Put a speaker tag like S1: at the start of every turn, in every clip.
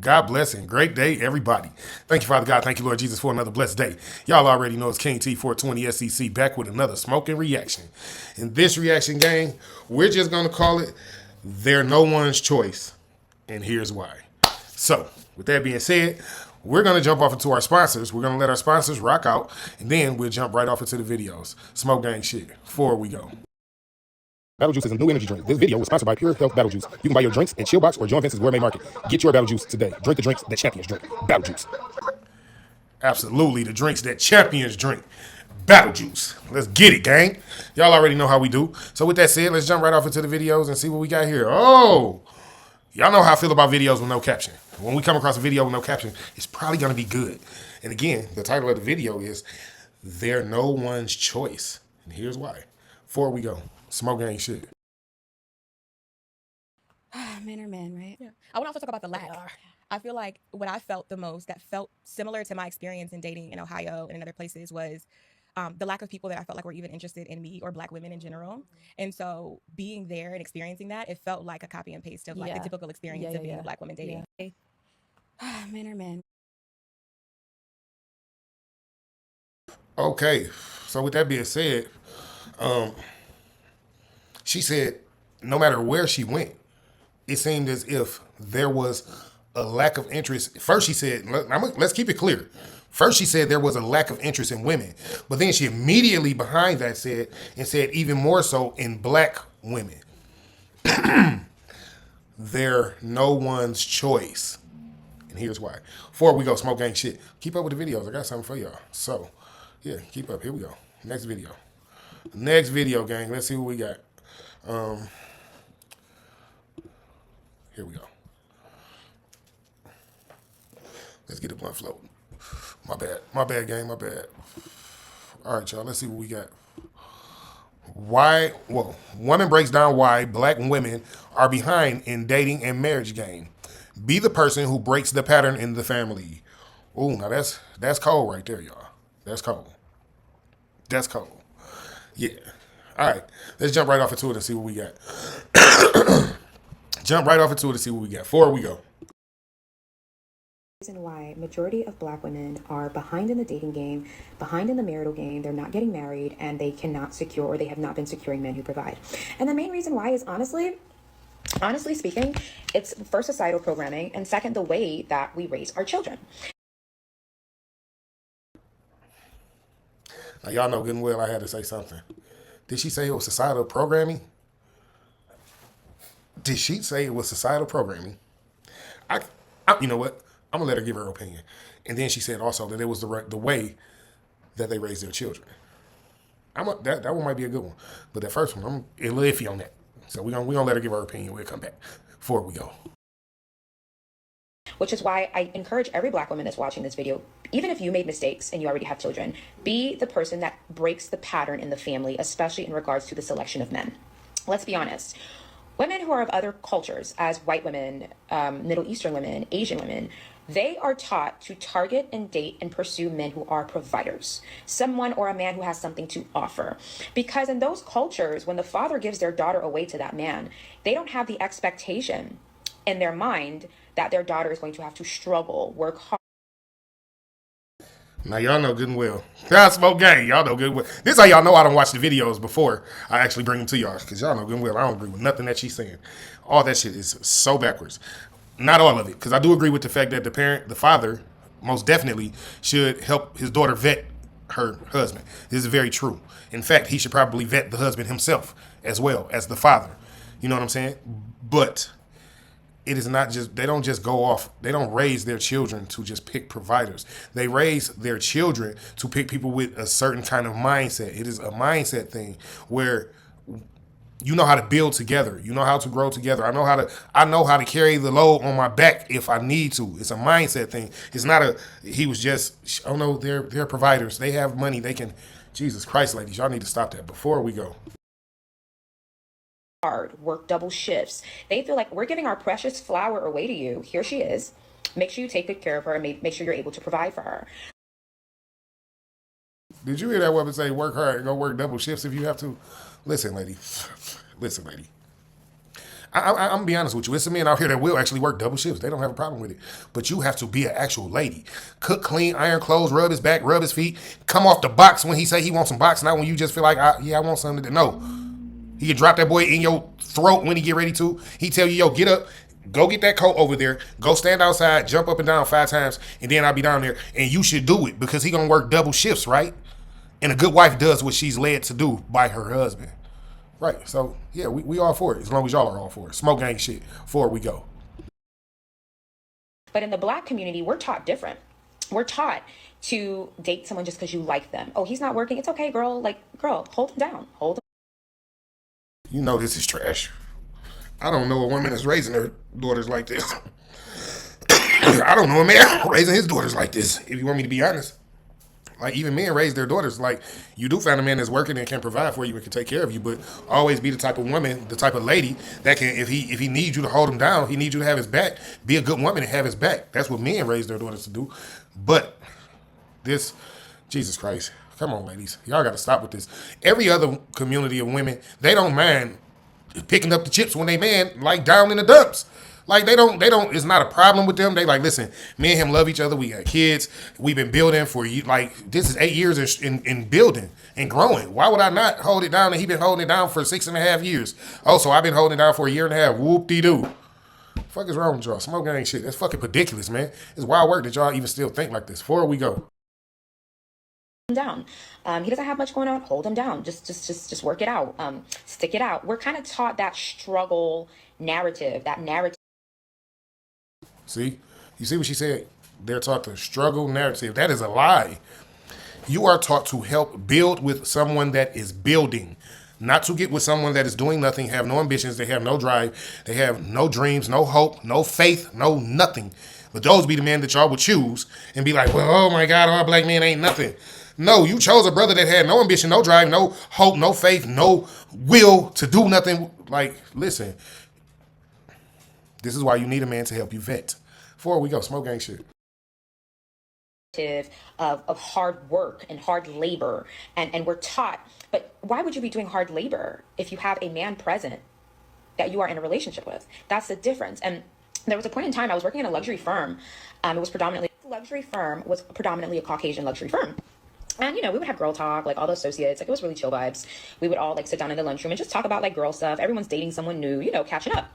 S1: God bless and great day, everybody. Thank you, Father God. Thank you, Lord Jesus, for another blessed day. Y'all already know it's King T420 SEC back with another smoking reaction. In this reaction game, we're just going to call it They're No One's Choice. And here's why. So, with that being said, we're going to jump off into our sponsors. We're going to let our sponsors rock out, and then we'll jump right off into the videos. Smoke gang shit. Before we go. Battle Juice is a new energy drink. This video was sponsored by Pure Health Battle Juice. You can buy your drinks in Chill Box or Joan Vince's Gourmet Market. Get your Battle Juice today. Drink the drinks that champions drink. Battle Juice. Absolutely, the drinks that champions drink. Battle Juice. Let's get it, gang. Y'all already know how we do. So with that said, let's jump right off into the videos and see what we got here. Oh, y'all know how I feel about videos with no caption. When we come across a video with no caption, it's probably going to be good. And again, the title of the video is They're No One's Choice. And here's why. Before we go, smoke gang shit.
S2: Men are men, right?
S3: Yeah. I want to also talk about the lack. I feel like what I felt the most that felt similar to my experience in dating in Ohio and in other places was the lack of people that I felt like were even interested in me or Black women in general. And so being there and experiencing that, it felt like a copy and paste of like the typical experience of being a Black woman dating.
S2: Men are men.
S1: Okay, so with that being said, she said no matter where she went, it seemed as if there was a lack of interest. First, she said, let's keep it clear. First, she said there was a lack of interest in women, but then she immediately behind that said even more so in Black women. They're no one's choice. And here's why. Before we go, smoke gang shit. Keep up with the videos. I got something for y'all. So, yeah, keep up. Here we go. Next video. Next video, gang. Let's see what we got. Here we go. Let's get the blunt floating. My bad, gang. My bad. All right, y'all. Let's see what we got. Woman breaks down why Black women are behind in dating and marriage game. Be the person who breaks the pattern in the family. Ooh, now that's cold right there, y'all. That's cold. That's cold. Yeah. All right. Let's jump right off into it and see what we got. Jump right off into it and see what we got. Before we go.
S4: Reason why majority of Black women are behind in the dating game, behind in the marital game, they're not getting married, and they cannot secure, or they have not been securing men who provide. And the main reason why is honestly speaking, it's first societal programming, and second, the way that we raise our children.
S1: Now, y'all know good and well I had to say something. Did she say it was societal programming? Did she say it was societal programming? You know what? I'm gonna let her give her opinion. And then she said also that it was the way that they raise their children. That one might be a good one, but that first one, I'm a little iffy on that. So we gonna let her give her opinion. We'll come back before we go.
S4: Which is why I encourage every Black woman that's watching this video, even if you made mistakes and you already have children, be the person that breaks the pattern in the family, especially in regards to the selection of men. Let's be honest. Women who are of other cultures, as white women, Middle Eastern women, Asian women, they are taught to target and date and pursue men who are providers, someone or a man who has something to offer. Because in those cultures, when the father gives their daughter away to that man, they don't have the expectation in their mind that their daughter is going to have to struggle, work hard.
S1: Now y'all know good and well. That's smoke gang. Y'all know good and well. This is how y'all know I don't watch the videos before I actually bring them to y'all. Because y'all know good and well I don't agree with nothing that she's saying. All that shit is so backwards. Not all of it. Because I do agree with the fact that the father, most definitely should help his daughter vet her husband. This is very true. In fact, he should probably vet the husband himself as well as the father. You know what I'm saying? But it is not just, they don't just go off, they don't raise their children to just pick providers. They raise their children to pick people with a certain kind of mindset. It is a mindset thing where you know how to build together. You know how to grow together. I know how to carry the load on my back if I need to. It's a mindset thing. It's not he was just, oh no, they're providers. They have money. They can, Jesus Christ, ladies, y'all need to stop that before we go.
S4: Hard, work double shifts. They feel like we're giving our precious flower away to you. Here she is. Make sure you take good care of her and make sure you're able to provide for her.
S1: Did you hear that woman say work hard and go work double shifts if you have to? Listen, lady. Listen, lady. I'm gonna be honest with you. It's some men out here that will actually work double shifts. They don't have a problem with it. But you have to be an actual lady. Cook, clean, iron clothes, rub his back, rub his feet. Come off the box when he say he wants some box. Not when you just feel like, I want something to do. No. He can drop that boy in your throat when he get ready to. He tell you, yo, get up, go get that coat over there, go stand outside, jump up and down 5 times, and then I'll be down there. And you should do it because he gonna work double shifts, right? And a good wife does what she's led to do by her husband. Right. So, yeah, we all for it, as long as y'all are all for it. Smoke gang shit. Forward we go.
S4: But in the black community, we're taught different. We're taught to date someone just because you like them. Oh, he's not working. It's okay, girl. Like, girl, hold him down. Hold him.
S1: You know this is trash. I don't know a woman that's raising her daughters like this. I don't know a man raising his daughters like this, if you want me to be honest. Like, even men raise their daughters. Like, you do find a man that's working and can provide for you and can take care of you, but always be the type of woman, the type of lady that can, if he needs you to hold him down, he needs you to have his back, be a good woman and have his back. That's what men raise their daughters to do. But this, Jesus Christ, come on, ladies. Y'all got to stop with this. Every other community of women, they don't mind picking up the chips when they man like down in the dumps. Like they don't, it's not a problem with them. They like, listen, me and him love each other. We got kids. We've been building for you. Like, this is 8 years in building and growing. Why would I not hold it down? And he been holding it down for 6.5 years. Oh, so I've been holding it down for 1.5 years. Whoop-de-doo. Fuck is wrong with y'all? Smoke gang shit. That's fucking ridiculous, man. It's wild work that y'all even still think like this. Forward we go.
S4: Down. He doesn't have much going on. Hold him down. Just work it out. Stick it out. We're kind of taught that struggle narrative, that narrative.
S1: See? You see what she said? They're taught the struggle narrative. That is a lie. You are taught to help build with someone that is building, not to get with someone that is doing nothing, have no ambitions, they have no drive, they have no dreams, no hope, no faith, no nothing. But those be the men that y'all would choose and be like, well, oh my God, all black men ain't nothing. No, you chose a brother that had no ambition, no drive, no hope, no faith, no will to do nothing. Like, listen, this is why you need a man to help you vet. Before we go, smoke gang shit.
S4: Of hard work and hard labor. And we're taught, but why would you be doing hard labor if you have a man present that you are in a relationship with? That's the difference. And there was a point in time I was working in a luxury firm. It was predominantly a Caucasian luxury firm. And, we would have girl talk, like all the associates, like it was really chill vibes. We would all like sit down in the lunchroom and just talk about like girl stuff. Everyone's dating someone new, catching up.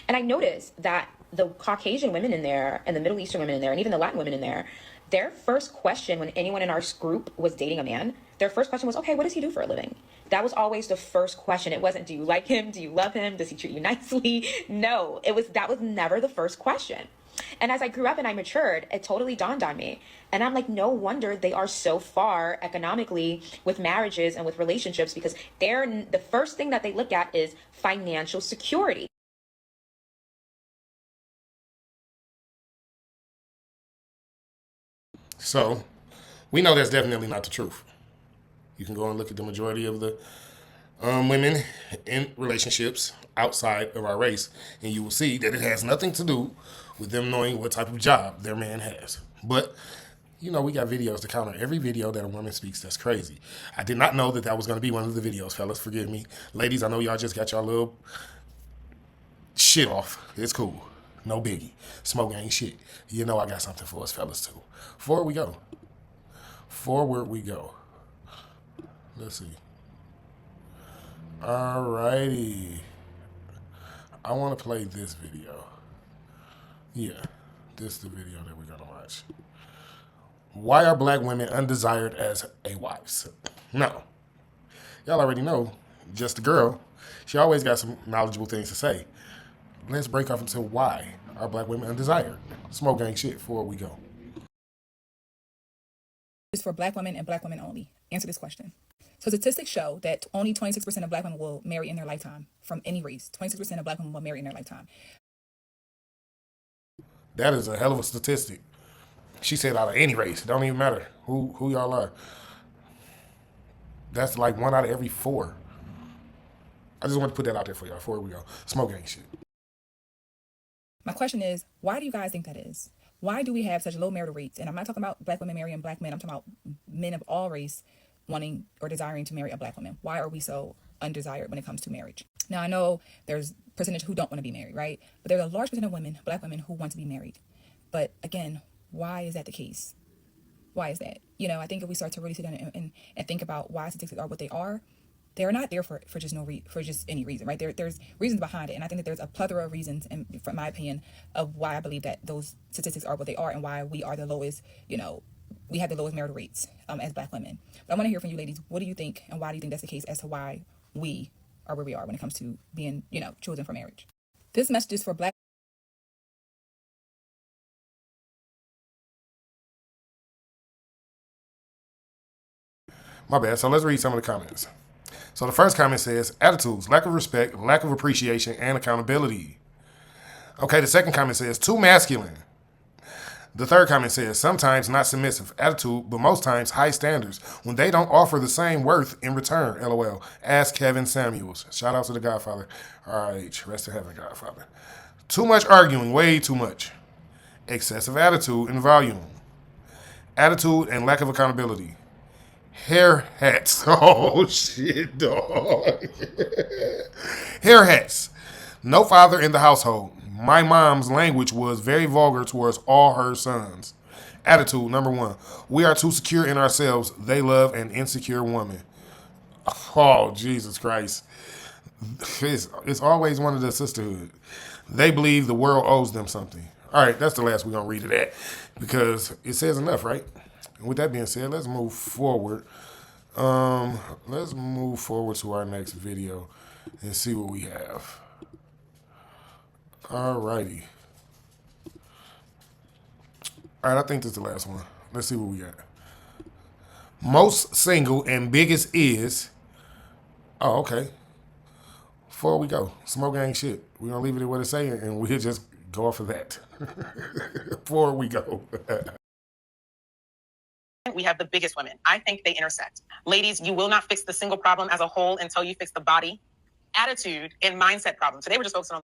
S4: And I noticed that the Caucasian women in there and the Middle Eastern women in there and even the Latin women in there, their first question when anyone in our group was dating a man, their first question was, okay, what does he do for a living? That was always the first question. It wasn't, do you like him? Do you love him? Does he treat you nicely? No, that was never the first question. And as I grew up and I matured, it totally dawned on me. And I'm like, no wonder they are so far economically with marriages and with relationships, because the first thing that they look at is financial security.
S1: So, we know that's definitely not the truth. You can go and look at the majority of the women in relationships outside of our race, and you will see that it has nothing to do with them knowing what type of job their man has. But, we got videos to counter every video that a woman speaks. That's crazy. I did not know that was going to be one of the videos, fellas. Forgive me. Ladies, I know y'all just got y'all little shit off. It's cool. No biggie. Smoke ain't shit. I got something for us fellas too. Forward we go. Let's see. Alrighty. I want to play this video. Yeah, this is the video that we're going to watch. Why are black women undesired as a wives? Now, y'all already know, just a girl, she always got some knowledgeable things to say. Let's break off into why are black women undesired. Smoke gang shit before we go.
S5: Is for black women and black women only. Answer this question. So statistics show that only 26% of black women will marry in their lifetime from any race. 26% of black women will marry in their lifetime.
S1: That is a hell of a statistic. She said out of any race. It don't even matter who y'all are. That's like 1 out of every 4. I just want to put that out there for y'all before we go. Smoke gang shit.
S5: My question is, why do you guys think that is? Why do we have such low marital rates? And I'm not talking about black women marrying black men. I'm talking about men of all race wanting or desiring to marry a black woman? Why are we so undesired when it comes to marriage? Now, I know there's percentage who don't want to be married, right? But there's a large percent of women, black women, who want to be married. But again, why is that the case? Why is that? I think if we start to really sit down and think about why statistics are what they are, they're not there for just for just any reason, right? There's reasons behind it, and I think that there's a plethora of reasons, and from my opinion, of why I believe that those statistics are what they are, and why we are the lowest. We have the lowest marital rates as black women. But I want to hear from you, ladies. What do you think, and why do you think that's the case as to why we are where we are when it comes to being, chosen for marriage? This message is for black.
S1: My bad. So let's read some of the comments. So the first comment says, attitudes, lack of respect, lack of appreciation, and accountability. Okay, the second comment says, too masculine. The third comment says, sometimes not submissive, attitude, but most times high standards when they don't offer the same worth in return, LOL. Ask Kevin Samuels. Shout out to the Godfather. RH, rest in heaven, Godfather. Too much arguing, way too much. Excessive attitude and volume. Attitude and lack of accountability. Hair hats. Oh, shit, dog. Hair hats. No father in the household. My mom's language was very vulgar towards all her sons. Attitude, number one. We are too secure in ourselves. They love an insecure woman. Oh, Jesus Christ. It's always one of the sisterhood. They believe the world owes them something. All right, that's the last we're going to read of that because it says enough, right? And with that being said, let's move forward. Let's move forward to our next video and see what we have. Alrighty. All right, I think this is the last one. Let's see what we got. Most single and biggest is. Oh, okay. Before we go, smoke gang shit. We're gonna leave it at what it's saying, and we'll just go off of that. Before we go.
S6: We have the biggest women. I think they intersect. Ladies, you will not fix the single problem as a whole until you fix the body, attitude, and mindset problem. Today we're just focusing on.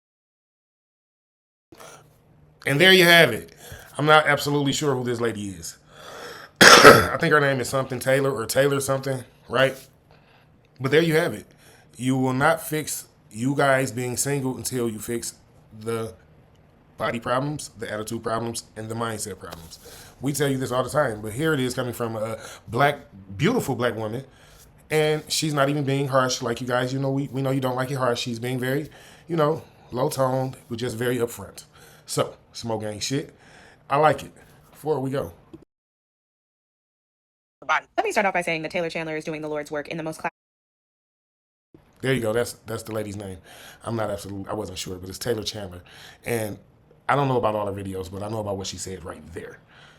S1: And there you have it. I'm not absolutely sure who this lady is. I think her name is something Taylor or Taylor something, right? But there you have it. You will not fix you guys being single until you fix the body problems, the attitude problems, and the mindset problems. We tell you this all the time, but here it is coming from a black, beautiful black woman, and she's not even being harsh like you guys. We know you don't like it harsh. She's being very, low toned, but just very upfront. So, smoke gang shit. I like it. Before we go.
S6: Body.
S4: Let me start off by saying that Taylor Chandler is doing the Lord's work in the most
S1: There you go. That's the lady's name. I wasn't sure, but it's Taylor Chandler. And I don't know about all her videos, but I know about what she said right there.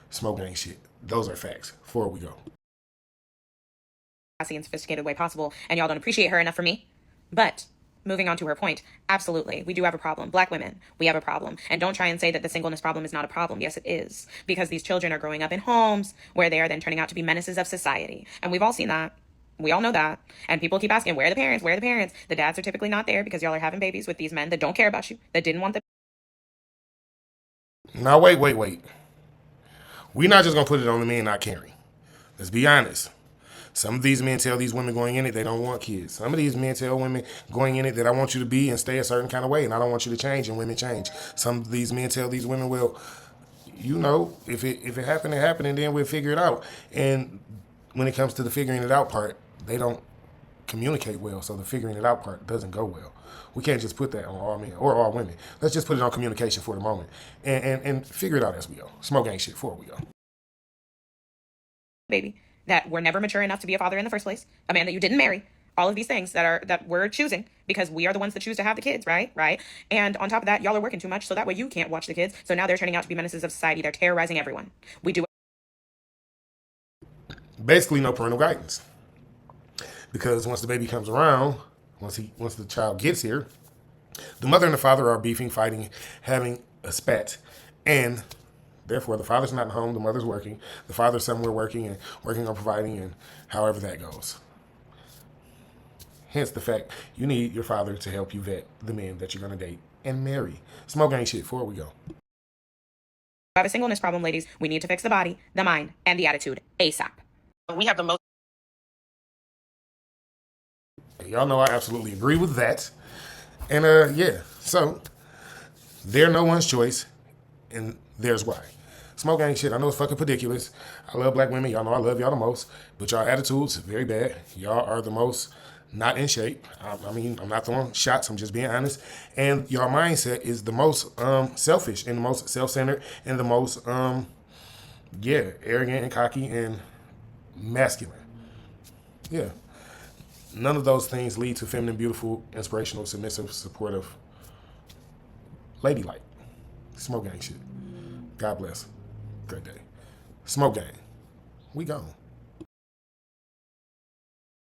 S1: Smoke gang shit. Those are facts. Before we go.
S4: classy and sophisticated way possible, and y'all don't appreciate her enough for me. But moving on to her point, absolutely, we do have a problem. Black women, we have a problem. And don't try and say that the singleness problem is not a problem. Yes, it is. Because these children are growing up in homes where they are then turning out to be menaces of society. And we've all seen that. We all know that. And people keep asking, where are the parents? Where are the parents? The dads are typically not there because y'all are having babies with these men that don't care about you, that didn't want the.
S1: Now, wait. We're not just going to put it on the men not caring. Let's be honest. Some of these men tell these women going in it they don't want kids. Some of these men tell women going in it that I want you to be and stay a certain kind of way and I don't want you to change, and women change. Some of these men tell these women, well, if it happened, it happened, and then we'll figure it out. And when it comes to the figuring it out part, they don't communicate well, so the figuring it out part doesn't go well. We can't just put that on all men or all women. Let's just put it on communication for the moment and figure it out as we go. Smoke ain't shit before we go.
S4: Baby that were never mature enough to be a father in the first place, a man that you didn't marry, all of these things that we're choosing because we are the ones that choose to have the kids, right? And on top of that, y'all are working too much, so that way you can't watch the kids. So now they're turning out to be menaces of society. They're terrorizing everyone. We do
S1: Basically, no parental guidance, because once the baby comes around, once the child gets here, the mother and the father are beefing, fighting, having a spat, and therefore the father's not home, the mother's working, the father's somewhere working and working on providing, and however that goes. Hence the fact you need your father to help you vet the men that you're going to date and marry. Smoke ain't shit before we go.
S4: have a singleness problem, ladies. We need to fix the body, the mind, and the attitude ASAP.
S6: We have the most
S1: Y'all know I absolutely agree with that. And yeah, so they're no one's choice, and there's why. Smoke ain't shit. I know it's fucking ridiculous. I love black women. Y'all know I love y'all the most. But y'all attitudes, very bad. Y'all are the most not in shape. I mean, I'm not throwing shots. I'm just being honest. And y'all mindset is the most selfish and the most self-centered and the most, arrogant and cocky and masculine. Yeah. None of those things lead to feminine, beautiful, inspirational, submissive, supportive, ladylike. Smoke gang shit. God bless. Great day. Smoke gang. We gone.